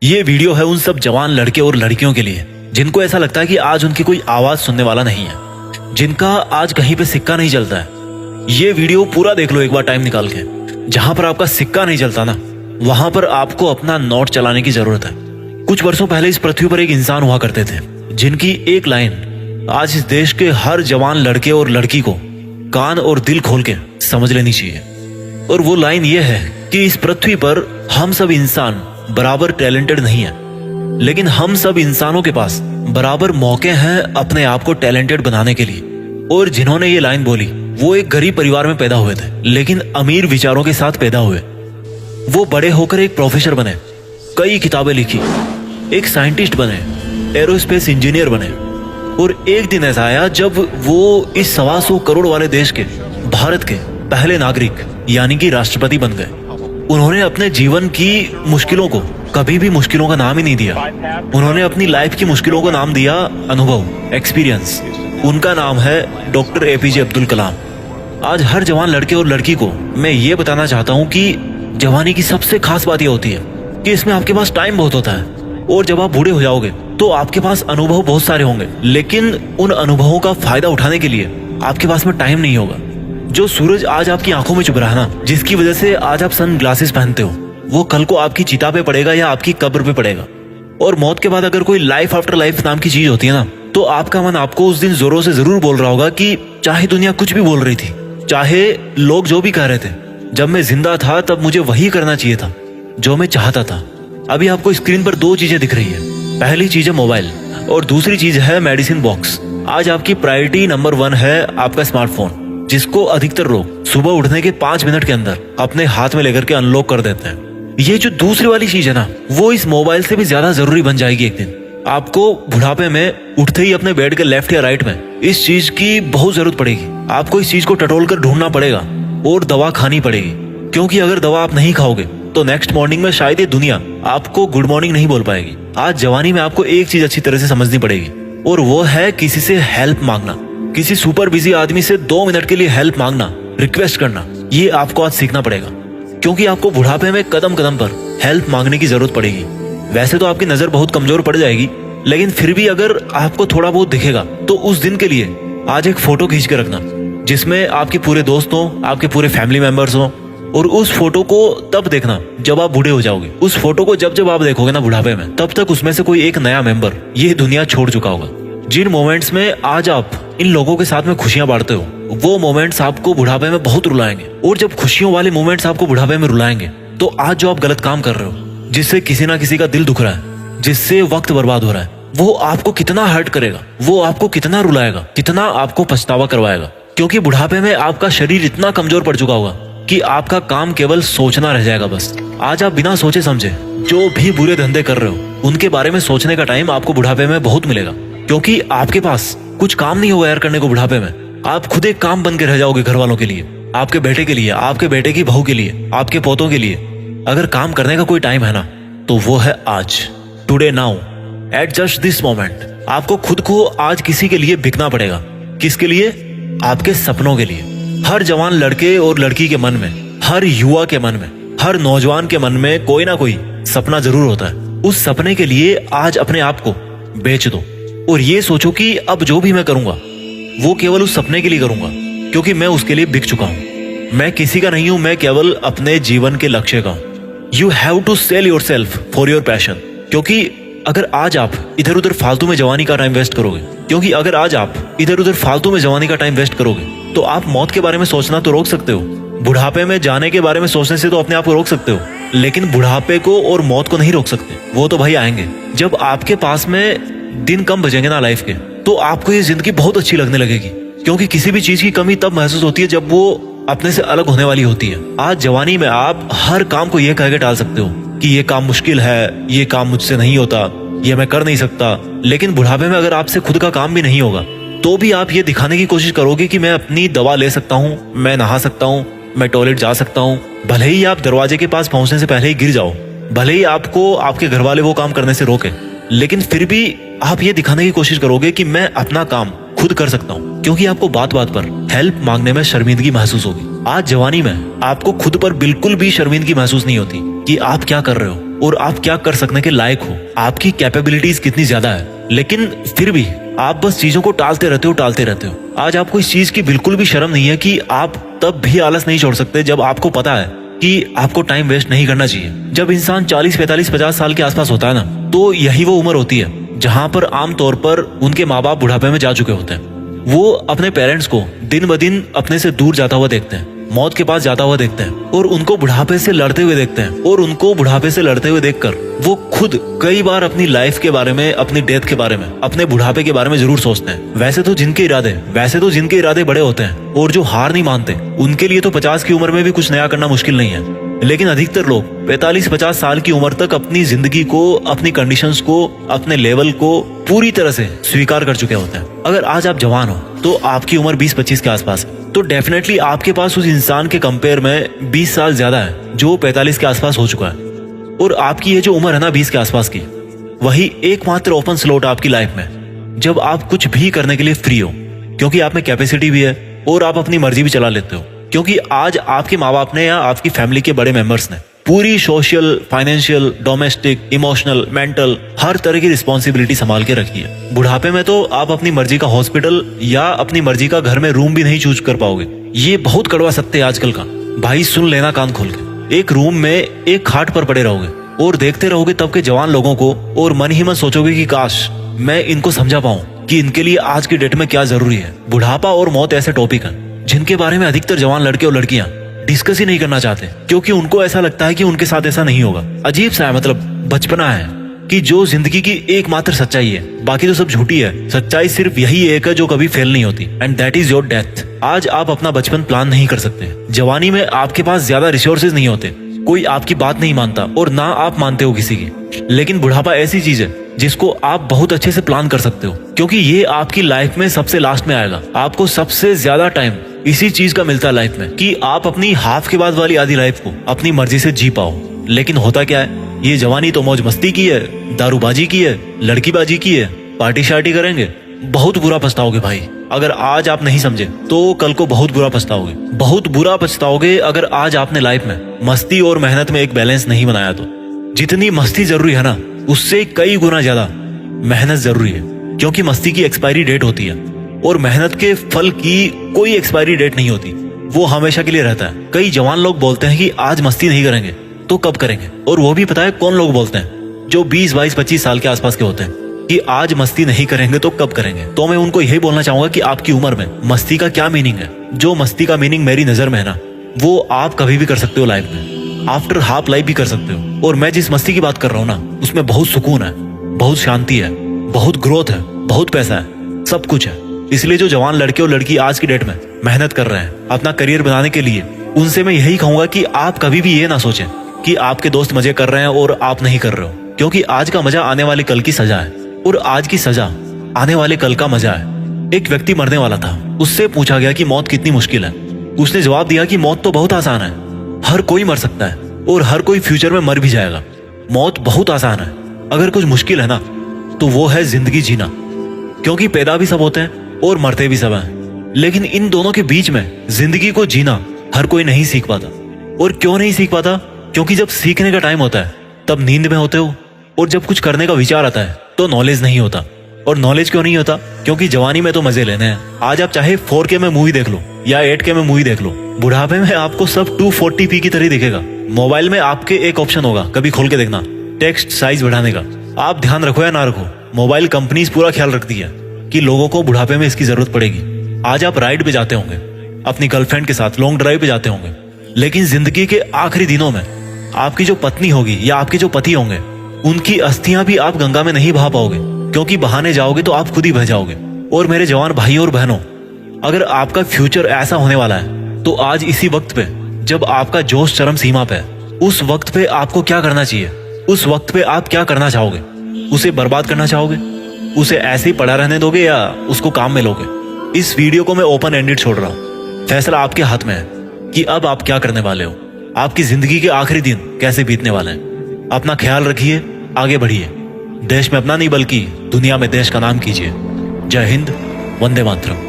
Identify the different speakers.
Speaker 1: ये वीडियो है उन सब जवान लड़के और लड़कियों के लिए जिनको ऐसा लगता है कि आज उनकी कोई आवाज सुनने वाला नहीं है, जिनका आज कहीं पे सिक्का नहीं चलता है। ये वीडियो पूरा देख लो एक बार टाइम निकाल के। जहां पर आपका सिक्का नहीं चलता ना, वहां पर आपको अपना नोट चलाने की जरूरत है। कुछ वर्षों पहले इस पृथ्वी पर एक इंसान हुआ करते थे जिनकी एक लाइन आज इस देश के हर जवान लड़के और लड़की को कान और दिल खोल के समझ लेनी चाहिए। और वो लाइन ये है कि इस पृथ्वी पर हम सब इंसान बराबर टैलेंटेड नहीं है, लेकिन हम सब इंसानों के पास बराबर मौके हैं अपने आप को टैलेंटेड बनाने के लिए। और जिन्होंने ये लाइन बोली वो एक गरीब परिवार में पैदा हुए थे, लेकिन अमीर विचारों के साथ पैदा हुए। वो बड़े होकर एक प्रोफेसर बने, कई किताबें लिखी, एक साइंटिस्ट बने, एरोस्पेस इंजीनियर बने। और एक दिन ऐसा आया जब वो इस 125 करोड़ वाले देश के, भारत के पहले नागरिक यानी कि राष्ट्रपति बन गए। उन्होंने अपने जीवन की मुश्किलों को कभी भी मुश्किलों का नाम ही नहीं दिया। उन्होंने अपनी लाइफ की मुश्किलों को नाम दिया अनुभव, एक्सपीरियंस। उनका नाम है डॉक्टर एपीजे अब्दुल कलाम। आज हर जवान लड़के और लड़की को मैं ये बताना चाहता हूँ कि जवानी की सबसे खास बात यह होती है कि इसमें आपके पास टाइम बहुत होता है। और जब आप बूढ़े हो जाओगे तो आपके पास अनुभव बहुत सारे होंगे, लेकिन उन अनुभवों का फायदा उठाने के लिए आपके पास में टाइम नहीं होगा। जो सूरज आज आपकी आंखों में चुभ रहा है ना, जिसकी वजह से आज आप सन ग्लासेस पहनते हो, वो कल को आपकी चिता पे पड़ेगा या आपकी कब्र पे पड़ेगा। और मौत के बाद अगर कोई लाइफ आफ्टर लाइफ नाम की चीज होती है ना, तो आपका मन आपको उस दिन जोरों से जरूर बोल रहा होगा कि चाहे दुनिया कुछ भी बोल रही थी, चाहे लोग जो भी कह रहे थे, जब मैं जिंदा था तब मुझे वही करना चाहिए था जो मैं चाहता था। अभी आपको स्क्रीन पर दो चीजें दिख रही है। पहली चीज है मोबाइल और दूसरी चीज है मेडिसिन बॉक्स। आज आपकी प्रायोरिटी नंबर 1 है आपका स्मार्टफोन, जिसको अधिकतर लोग सुबह उठने के 5 मिनट के अंदर अपने हाथ में लेकर के अनलॉक कर देते हैं। ये जो दूसरी वाली चीज है ना, वो इस मोबाइल से भी ज्यादा जरूरी बन जाएगी एक दिन। आपको बुढ़ापे में उठते ही अपने बेड के लेफ्ट या राइट में इस चीज की बहुत जरूरत पड़ेगी। आपको इस चीज को टटोल कर ढूंढना पड़ेगा और दवा खानी पड़ेगी, क्योंकि अगर दवा आप नहीं खाओगे तो नेक्स्ट मॉर्निंग में शायद ये दुनिया आपको गुड मॉर्निंग नहीं बोल पाएगी। आज जवानी में आपको एक चीज अच्छी तरह से समझनी पड़ेगी, और वो है किसी से हेल्प मांगना। किसी सुपर बिजी आदमी से 2 मिनट के लिए हेल्प मांगना, रिक्वेस्ट करना, ये आपको आज सीखना पड़ेगा, क्योंकि आपको बुढ़ापे में कदम कदम पर हेल्प मांगने की जरूरत पड़ेगी। वैसे तो आपकी नजर बहुत कमजोर पड़ जाएगी, लेकिन फिर भी अगर आपको थोड़ा बहुत दिखेगा तो उस दिन के लिए आज एक फोटो खींच के रखना, जिसमें आपके पूरे दोस्त हो, आपके पूरे फैमिली मेंबर्स हो। और उस फोटो को तब देखना जब आप बूढ़े हो जाओगे। उस फोटो को जब जब आप देखोगे ना बुढ़ापे में, तब तक उसमें से कोई एक नया मेंबर ये दुनिया छोड़ चुका होगा। जिन मोमेंट्स में आज आप इन लोगों के साथ में खुशियां बांटते हो, वो मोमेंट्स आपको बुढ़ापे में बहुत रुलाएंगे। और जब खुशियों वाले मोमेंट्स आपको बुढ़ापे में रुलाएंगे, तो आज जो आप गलत काम कर रहे हो, जिससे किसी ना किसी का दिल दुख रहा है, जिससे वक्त बर्बाद हो रहा है, वो आपको कितना हर्ट करेगा, वो आपको कितना रुलाएगा, कितना आपको पछतावा करवाएगा। क्योंकि बुढ़ापे में आपका शरीर इतना कमजोर पड़ चुका होगा कि आपका काम केवल सोचना रह जाएगा बस। आज आप बिना सोचे समझे जो भी बुरे धंधे कर रहे हो, उनके बारे में सोचने का टाइम आपको बुढ़ापे में बहुत मिलेगा, क्योंकि आपके पास कुछ काम नहीं होगा यार करने को बुढ़ापे में। आप खुद एक काम बन के रह जाओगे घर वालों के लिए, आपके बेटे के लिए, आपके बेटे की बहू के लिए, आपके पोतों के लिए। अगर काम करने का कोई टाइम है ना, तो वो है आज, today, now, at just this moment. आपको खुद को आज किसी के लिए बिकना पड़ेगा। किसके लिए? आपके सपनों के लिए। हर जवान लड़के और लड़की के मन में, हर युवा के मन में, हर नौजवान के मन में कोई ना कोई सपना जरूर होता है। उस सपने के लिए आज अपने आप को बेच दो और ये सोचो कि अब जो भी मैं करूंगा वो केवल उस सपने के लिए करूंगा, क्योंकि मैं उसके लिए बिक चुका हूं। मैं किसी का नहीं हूं, मैं केवल अपने जीवन के लक्ष्य का हूं। You have to sell yourself for your passion. क्योंकि अगर आज आप इधर उधर फालतू में जवानी का टाइम वेस्ट करोगे, तो आप मौत के बारे में सोचना तो रोक सकते हो, बुढ़ापे में जाने के बारे में सोचने से तो अपने आप को रोक सकते हो, लेकिन बुढ़ापे को और मौत को नहीं रोक सकते। वो तो भाई आएंगे। जब आपके पास में दिन कम बचेंगे ना लाइफ के, तो आपको ये जिंदगी बहुत अच्छी लगने लगेगी, क्योंकि किसी भी चीज की कमी तब महसूस होती है जब वो अपने से अलग होने वाली होती है। आज जवानी में आप हर काम को ये कह के टाल सकते हो कि ये काम मुश्किल है, ये काम मुझसे नहीं होता, ये मैं कर नहीं सकता। लेकिन बुढ़ापे में अगर आपसे खुद का काम भी नहीं होगा, तो भी आप ये दिखाने की कोशिश करोगे कि मैं अपनी दवा ले सकता हूँ, मैं नहा सकता हूँ, मैं टॉयलेट जा सकता हूँ। भले ही आप दरवाजे के पास पहुंचने से पहले ही गिर जाओ, भले ही आपको आपके घर वाले वो काम करने से रोके, लेकिन फिर भी आप ये दिखाने की कोशिश करोगे कि मैं अपना काम खुद कर सकता हूँ, क्योंकि आपको बात बात पर हेल्प मांगने में शर्मिंदगी महसूस होगी। आज जवानी में आपको खुद पर बिल्कुल भी शर्मिंदगी महसूस नहीं होती कि आप क्या कर रहे हो। और आप क्या कर सकने के लायक हो, आपकी कैपेबिलिटीज कितनी ज्यादा है। लेकिन फिर भी आप बस चीजों को टालते रहते हो। आज आपको इस चीज की बिल्कुल भी शर्म नहीं है कि आप तब भी आलस नहीं छोड़ सकते जब आपको पता है कि आपको टाइम वेस्ट नहीं करना चाहिए। जब इंसान 40, 45, 50 साल के आसपास होता है ना, तो यही वो उम्र होती है जहां पर आमतौर पर उनके माँ बाप बुढ़ापे में जा चुके होते हैं। वो अपने पेरेंट्स को दिन ब दिन अपने से दूर जाता हुआ देखते हैं, मौत के पास जाता हुआ देखते हैं और उनको बुढ़ापे से लड़ते हुए देखते हैं। और उनको बुढ़ापे से लड़ते हुए देखकर वो खुद कई बार अपनी लाइफ के बारे में, अपनी डेथ के बारे में, अपने बुढ़ापे के बारे में जरूर सोचते हैं। वैसे तो जिनके इरादे बड़े होते हैं और जो हार नहीं मानते, उनके लिए तो 50 की उम्र में भी कुछ नया करना मुश्किल नहीं है। लेकिन अधिकतर लोग 45-50 साल की उम्र तक अपनी जिंदगी को, अपनी कंडीशंस को, अपने लेवल को पूरी तरह से स्वीकार कर चुके होते हैं। अगर आज आप जवान हो तो आपकी उम्र 20-25 के आसपास है, तो डेफिनेटली आपके पास उस इंसान के कंपेयर में 20 साल ज्यादा है जो 45 के आसपास हो चुका है। और आपकी ये जो उम्र है ना 20 के आसपास की, वही एकमात्र ओपन स्लॉट आपकी लाइफ में जब आप कुछ भी करने के लिए फ्री हो, क्योंकि आप में कैपेसिटी भी है और आप अपनी मर्जी भी चला लेते हो। क्योंकि आज आपके माँ बाप ने या आपकी फैमिली के बड़े मेंबर्स ने पूरी social, financial, domestic, emotional, mental हर तरह की रिस्पॉन्सिबिलिटी संभाल के रखी है। बुढ़ापे में तो आप अपनी मर्जी का हॉस्पिटल या अपनी मर्जी का घर में रूम भी नहीं चूज कर पाओगे। ये बहुत कड़वा सत्य है आजकल का। भाई सुन लेना कान खोल के, एक रूम में एक खाट पर पड़े रहोगे और देखते रहोगे तब के जवान लोगों को, और मन ही मन सोचोगे कि काश मैं इनको समझा पाऊं कि इनके लिए आज की डेट में क्या जरूरी है। बुढ़ापा और मौत ऐसे टॉपिक है जिनके बारे में अधिकतर जवान लड़के और लड़कियां डिस्कस ही नहीं करना चाहते, क्योंकि उनको ऐसा लगता है कि उनके साथ ऐसा नहीं होगा। अजीब सा है, मतलब बचपना है कि जो जिंदगी की एकमात्र सच्चाई है, बाकी तो सब झूठी है। सच्चाई सिर्फ यही एक है जो कभी फेल नहीं होती, and that is your death. आज आप अपना बचपन प्लान नहीं कर सकते। जवानी में आपके पास ज्यादा रिसोर्सेज नहीं होते, कोई आपकी बात नहीं मानता और ना आप मानते हो किसी की। लेकिन बुढ़ापा ऐसी चीज है जिसको आप बहुत अच्छे से प्लान कर सकते हो, क्योंकि ये आपकी लाइफ में सबसे लास्ट में आएगा। आपको सबसे ज्यादा टाइम इसी चीज का मिलता है लाइफ में कि आप अपनी हाफ के बाद वाली आधी लाइफ को अपनी मर्जी से जी पाओ। लेकिन होता क्या है, ये जवानी तो मौज मस्ती की है, दारूबाजी की है, लड़कीबाजी की है, पार्टी शार्टी करेंगे। बहुत बुरा पछताओगे भाई। अगर आज आप नहीं समझे तो कल को बहुत बुरा पछताओगे। बहुत बुरा पछताओगे अगर आज आपने लाइफ में मस्ती और मेहनत में एक बैलेंस नहीं बनाया तो। जितनी मस्ती जरूरी है ना, उससे कई गुना ज्यादा मेहनत जरूरी है, क्योंकि मस्ती की एक्सपायरी डेट होती है और मेहनत के फल की कोई एक्सपायरी डेट नहीं होती, वो हमेशा के लिए रहता है। कई जवान लोग बोलते हैं कि आज मस्ती नहीं करेंगे तो कब करेंगे, और वो भी पता है कौन लोग बोलते हैं, जो 20, 22, 25 साल के आसपास के होते हैं कि आज मस्ती नहीं करेंगे तो कब करेंगे। तो मैं उनको यही बोलना चाहूंगा कि आपकी उम्र में मस्ती का क्या मीनिंग है। जो मस्ती का मीनिंग मेरी नजर में है ना, वो आप कभी भी कर सकते हो लाइफ में, आफ्टर हाफ लाइफ भी कर सकते हो। और मैं जिस मस्ती की बात कर रहा हूँ ना, उसमें बहुत सुकून है, बहुत शांति है, बहुत ग्रोथ है, बहुत पैसा है, सब कुछ है। इसलिए जो जवान लड़के और लड़की आज की डेट में मेहनत कर रहे हैं अपना करियर बनाने के लिए, उनसे मैं यही कहूंगा कि आप कभी भी ये ना सोचें कि आपके दोस्त मजे कर रहे हैं और आप नहीं कर रहे हो, क्योंकि आज का मजा आने वाले कल की सजा है और आज की सजा आने वाले कल का मजा है। एक व्यक्ति मरने वाला था, उससे पूछा गया कि मौत कितनी मुश्किल है। उसने जवाब दिया कि मौत तो बहुत आसान है, हर कोई मर सकता है और हर कोई फ्यूचर में मर भी जाएगा। मौत बहुत आसान है, अगर कुछ मुश्किल है ना तो वो है जिंदगी जीना, क्योंकि पैदा भी सब होते हैं और मरते भी सब हैं। लेकिन इन दोनों के बीच में जिंदगी को जीना हर कोई नहीं सीख पाता। और क्यों नहीं सीख पाता? क्योंकि जब सीखने का टाइम होता है तब नींद में होते हो, और जब कुछ करने का विचार आता है तो नॉलेज नहीं होता। और नॉलेज क्यों नहीं होता? क्योंकि जवानी में तो मजे लेने हैं। आज आप चाहे 4K में मूवी देख लो या 8K में मूवी देख लो, बुढ़ापे में आपको सब 240p की तरह दिखेगा। मोबाइल में आपके एक ऑप्शन होगा, कभी खोल के देखना, टेक्स्ट साइज बढ़ाने का। आप ध्यान रखो या ना रखो, मोबाइल कंपनीज पूरा ख्याल रखती है कि लोगों को बुढ़ापे में इसकी जरूरत पड़ेगी। आज आप राइड पे जाते होंगे, अपनी गर्लफ्रेंड के साथ लॉन्ग ड्राइव पे जाते होंगे, लेकिन जिंदगी के आखिरी दिनों में आपकी जो पत्नी होगी या आपके जो पति होंगे, उनकी अस्थियां भी आप गंगा में नहीं बहा पाओगे, क्योंकि बहाने जाओगे तो आप खुद ही बह जाओगे। और मेरे जवान भाइयों और बहनों, अगर आपका फ्यूचर ऐसा होने वाला है तो आज इसी वक्त पे, जब आपका जोश चरम सीमा पे है, उस वक्त पे आपको क्या करना चाहिए? उस वक्त पे आप क्या करना चाहोगे? उसे बर्बाद करना चाहोगे? उसे ऐसे ही पड़ा रहने दोगे या उसको काम में लोगे? इस वीडियो को मैं ओपन एंडेड छोड़ रहा हूँ। फैसला आपके हाथ में है कि अब आप क्या करने वाले हो, आपकी जिंदगी के आखिरी दिन कैसे बीतने वाले हैं। अपना ख्याल रखिए, आगे बढ़िए, देश में अपना नहीं बल्कि दुनिया में देश का नाम कीजिए। जय हिंद, वंदे मातरम।